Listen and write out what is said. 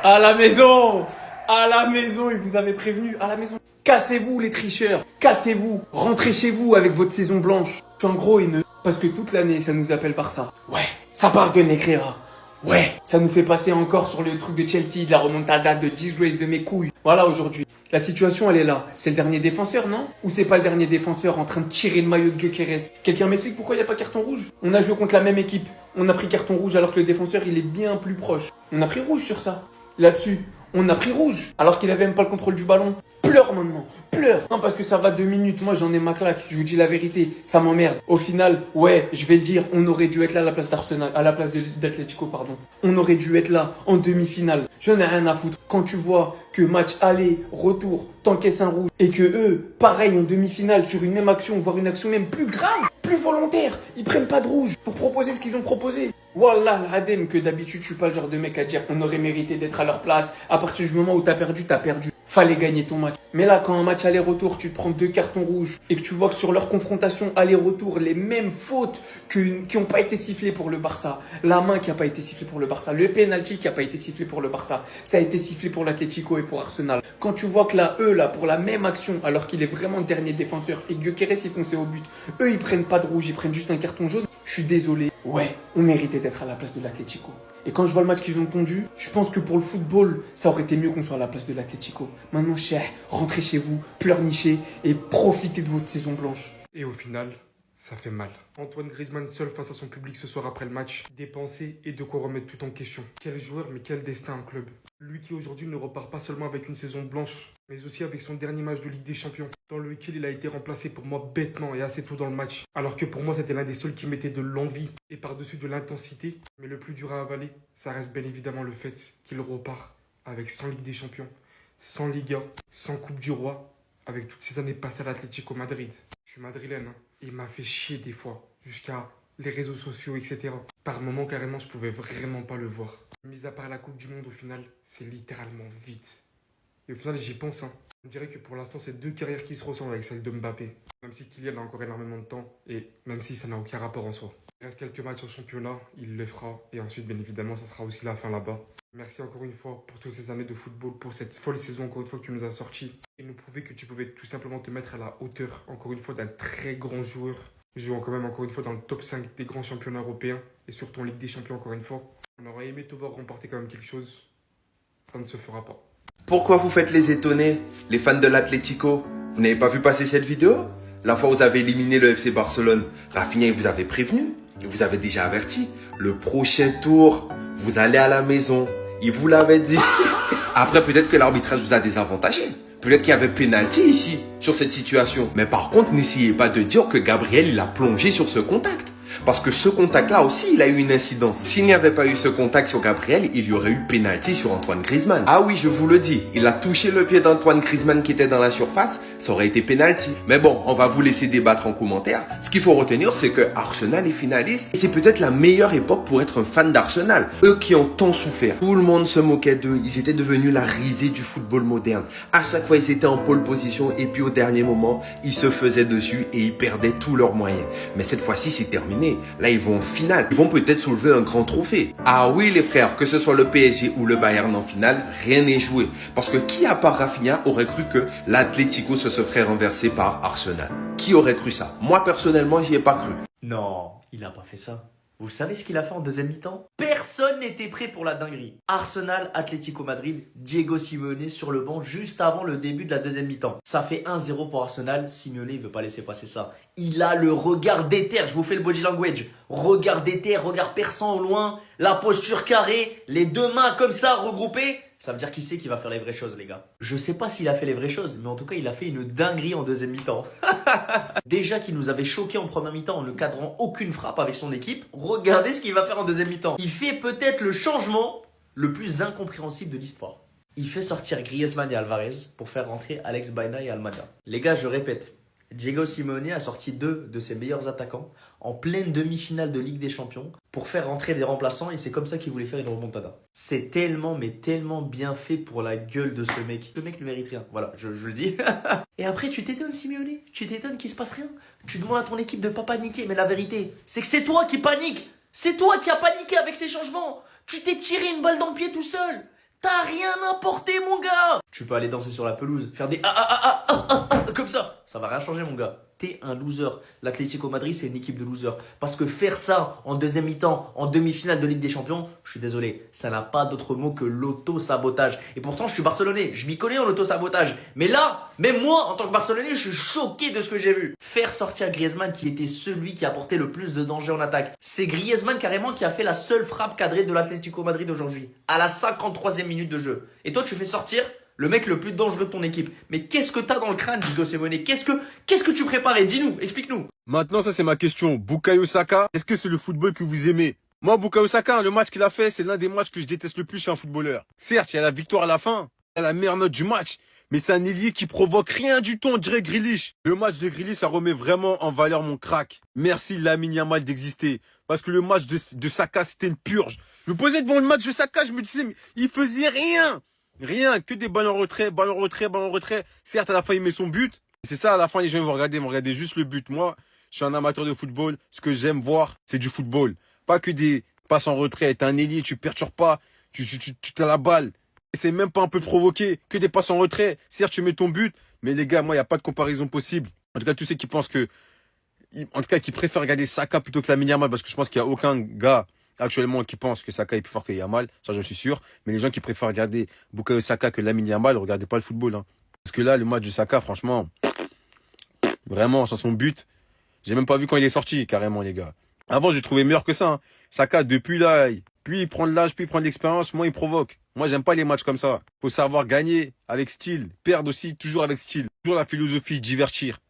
À la maison! À la maison, il vous avait prévenu, à la maison. Cassez-vous les tricheurs, cassez-vous, rentrez chez vous avec votre saison blanche. En gros, parce que toute l'année, ça nous appelle par ça. Ouais, ça part de Negreira. Ouais, ça nous fait passer encore sur le truc de Chelsea, de la remontada, de disgrace de mes couilles. Voilà aujourd'hui. La situation, elle est là. C'est le dernier défenseur, non? Ou c'est pas le dernier défenseur en train de tirer le maillot de Gyökeres? Quelqu'un m'explique pourquoi il n'y a pas carton rouge? On a joué contre la même équipe. On a pris carton rouge alors que le défenseur, il est bien plus proche. On a pris rouge sur ça. Là-dessus, on a pris rouge alors qu'il avait même pas le contrôle du ballon. Pleure maintenant, pleure. Non, parce que ça va 2 minutes. Moi, j'en ai ma claque. Je vous dis la vérité. Ça m'emmerde. Au final, ouais, je vais le dire. On aurait dû être là à la place d'Arsenal, à la place d'Atlético, pardon. On aurait dû être là en demi-finale. Je n'ai rien à foutre. Quand tu vois que match aller, retour, t'encaisses un rouge et que eux, pareil en demi-finale sur une même action, voire une action même plus grave, plus volontaire, ils prennent pas de rouge pour proposer ce qu'ils ont proposé. Wallah, l'adem que d'habitude, je suis pas le genre de mec à dire on aurait mérité d'être à leur place. À partir du moment où t'as perdu, t'as perdu. Fallait gagner ton match. Mais là, quand un match aller-retour, tu te prends 2 cartons rouges et que tu vois que sur leur confrontation aller-retour, les mêmes fautes qui n'ont pas été sifflées pour le Barça, la main qui n'a pas été sifflée pour le Barça, le penalty qui n'a pas été sifflé pour le Barça, ça a été sifflé pour l'Atlético et pour Arsenal. Quand tu vois que là, eux, là, pour la même action, alors qu'il est vraiment le dernier défenseur et que Gyökeres, il foncé au but, eux, ils prennent pas de rouge, ils prennent juste un carton jaune. Je suis désolé. Ouais, on méritait d'être à la place de l'Atlético. Et quand je vois le match qu'ils ont pondu, je pense que pour le football, ça aurait été mieux qu'on soit à la place de l'Atlético. Maintenant, cher, rentrez chez vous, pleurnichez et profitez de votre saison blanche. Et au final, ça fait mal. Antoine Griezmann seul face à son public ce soir après le match, dépensé et de quoi remettre tout en question. Quel joueur, mais quel destin en club. Lui qui aujourd'hui ne repart pas seulement avec une saison blanche, mais aussi avec son dernier match de Ligue des Champions, dans lequel il a été remplacé pour moi bêtement et assez tôt dans le match. Alors que pour moi, c'était l'un des seuls qui mettait de l'envie et par-dessus de l'intensité. Mais le plus dur à avaler, ça reste bien évidemment le fait qu'il repart avec 100 Ligue des Champions, sans Liga, sans Coupe du Roi, avec toutes ces années passées à l'Atlético Madrid. Je suis madrilène, hein. Il m'a fait chier des fois, jusqu'à les réseaux sociaux, etc. Par moments, carrément, je pouvais vraiment pas le voir. Mis à part la Coupe du Monde, au final, c'est littéralement vide. Et au final, j'y pense, hein. On dirait que pour l'instant, c'est 2 carrières qui se ressemblent avec celle de Mbappé. Même si Kylian a encore énormément de temps, et même si ça n'a aucun rapport en soi. Il reste quelques matchs en championnat, il le fera. Et ensuite, bien évidemment, ça sera aussi la fin là-bas. Merci encore une fois pour toutes ces années de football, pour cette folle saison encore une fois que tu nous as sorti. Et nous prouver que tu pouvais tout simplement te mettre à la hauteur, encore une fois, d'un très grand joueur. Jouant quand même encore une fois dans le top 5 des grands championnats européens. Et surtout en Ligue des Champions encore une fois. On aurait aimé te voir remporter quand même quelque chose. Ça ne se fera pas. Pourquoi vous faites les étonnés, les fans de l'Atlético? Vous n'avez pas vu passer cette vidéo? La fois où vous avez éliminé le FC Barcelone, Rafinha il vous avait prévenu, il vous avait déjà averti. Le prochain tour, vous allez à la maison. Il vous l'avait dit. Après, peut-être que l'arbitrage vous a désavantagé. Peut-être qu'il y avait pénalty ici, sur cette situation. Mais par contre, n'essayez pas de dire que Gabriel, il a plongé sur ce contact. Parce que ce contact-là aussi, il a eu une incidence. S'il n'y avait pas eu ce contact sur Gabriel, il y aurait eu pénalty sur Antoine Griezmann. Ah oui, je vous le dis, il a touché le pied d'Antoine Griezmann qui était dans la surface, ça aurait été pénalty. Mais bon, on va vous laisser débattre en commentaire. Ce qu'il faut retenir, c'est que Arsenal est finaliste. Et c'est peut-être la meilleure époque pour être un fan d'Arsenal. Eux qui ont tant souffert. Tout le monde se moquait d'eux. Ils étaient devenus la risée du football moderne. À chaque fois, ils étaient en pole position. Et puis au dernier moment, ils se faisaient dessus et ils perdaient tous leurs moyens. Mais cette fois-ci, c'est terminé. Là, ils vont en finale. Ils vont peut-être soulever un grand trophée. Ah oui, les frères, que ce soit le PSG ou le Bayern en finale, rien n'est joué. Parce que qui, à part Rafinha, aurait cru que l'Atlético se ferait renverser par Arsenal? Qui aurait cru ça? Moi, personnellement, j'y ai pas cru. Non, il n'a pas fait ça. Vous savez ce qu'il a fait en deuxième mi-temps? Personne n'était prêt pour la dinguerie. Arsenal, Atlético Madrid, Diego Simeone sur le banc juste avant le début de la deuxième mi-temps. Ça fait 1-0 pour Arsenal. Simeone, il veut pas laisser passer ça. Il a le regard déter. Je vous fais le body language. Regard déter, regard perçant au loin, la posture carrée, les 2 mains comme ça regroupées. Ça veut dire qu'il sait qu'il va faire les vraies choses, les gars. Je sais pas s'il a fait les vraies choses, mais en tout cas, il a fait une dinguerie en deuxième mi-temps. Déjà qu'il nous avait choqué en première mi-temps en ne cadrant aucune frappe avec son équipe, regardez ce qu'il va faire en deuxième mi-temps. Il fait peut-être le changement le plus incompréhensible de l'histoire. Il fait sortir Griezmann et Alvarez pour faire rentrer Alex Baena et Almada. Les gars, je répète, Diego Simeone a sorti 2 de ses meilleurs attaquants en pleine demi-finale de Ligue des Champions pour faire rentrer des remplaçants et c'est comme ça qu'il voulait faire une remontada. C'est tellement mais tellement bien fait pour la gueule de ce mec. Le mec ne mérite rien, voilà, je le dis. Et après tu t'étonnes Simeone, tu t'étonnes qu'il se passe rien. Tu demandes à ton équipe de pas paniquer, mais la vérité, c'est que c'est toi qui panique. C'est toi qui as paniqué avec ces changements. Tu t'es tiré une balle dans le pied tout seul. T'as rien importé, mon gars. Tu peux aller danser sur la pelouse, faire des comme ça. Ça va rien changer, mon gars. T'es un loser. L'Atlético Madrid, c'est une équipe de losers. Parce que faire ça en deuxième mi-temps, en demi-finale de Ligue des Champions, je suis désolé, ça n'a pas d'autre mot que l'auto-sabotage. Et pourtant, je suis barcelonais. Je m'y connais en auto-sabotage. Mais là, même moi, en tant que barcelonais, je suis choqué de ce que j'ai vu. Faire sortir Griezmann, qui était celui qui apportait le plus de danger en attaque. C'est Griezmann carrément qui a fait la seule frappe cadrée de l'Atlético Madrid aujourd'hui. À la 53e minute de jeu. Et toi, tu fais sortir le mec le plus dangereux de ton équipe. Mais qu'est-ce que t'as dans le crâne, Diego Simeone? Qu'est-ce que tu préparais? Dis-nous, explique-nous. Maintenant, ça c'est ma question. Bukayo Saka, est-ce que c'est le football que vous aimez? Moi, Bukayo Saka, le match qu'il a fait, c'est l'un des matchs que je déteste le plus chez un footballeur. Certes, il y a la victoire à la fin, il y a la meilleure note du match, mais c'est un ailier qui provoque rien du tout, on dirait Grealish. Le match de Grealish, ça remet vraiment en valeur mon crack. Merci Lamine Yamal d'exister. Parce que le match de Saka, c'était une purge. Je me posais devant le match de Saka, je me disais, mais il faisait rien. Rien, que des ballons en retrait, ballons en retrait, ballons en retrait. Certes, à la fin, il met son but. C'est ça, à la fin, les gens vont regarder juste le but. Moi, je suis un amateur de football. Ce que j'aime voir, c'est du football. Pas que des passes en retrait. T'es un ailier, tu perturbes pas. Tu as la balle. Et c'est même pas un peu provoqué. Que des passes en retrait. Certes, tu mets ton but. Mais les gars, moi, il n'y a pas de comparaison possible. En tout cas, tous ceux qui pensent qui préfèrent regarder Saka plutôt que Lamine Yamal, parce que je pense qu'il n'y a aucun gars actuellement qui pense que Saka est plus fort que Yamal, ça je suis sûr, mais les gens qui préfèrent regarder Bukayo Saka que Lamine Yamal, regardez pas le football, hein. Parce que là, le match de Saka, franchement, vraiment, sans son but, j'ai même pas vu quand il est sorti, carrément, les gars. Avant, j'ai trouvé meilleur que ça, hein. Saka, depuis là, plus il prend de l'âge, plus il prend de l'expérience, moins il provoque. Moi, j'aime pas les matchs comme ça. Faut savoir gagner avec style, perdre aussi toujours avec style. Toujours la philosophie, divertir.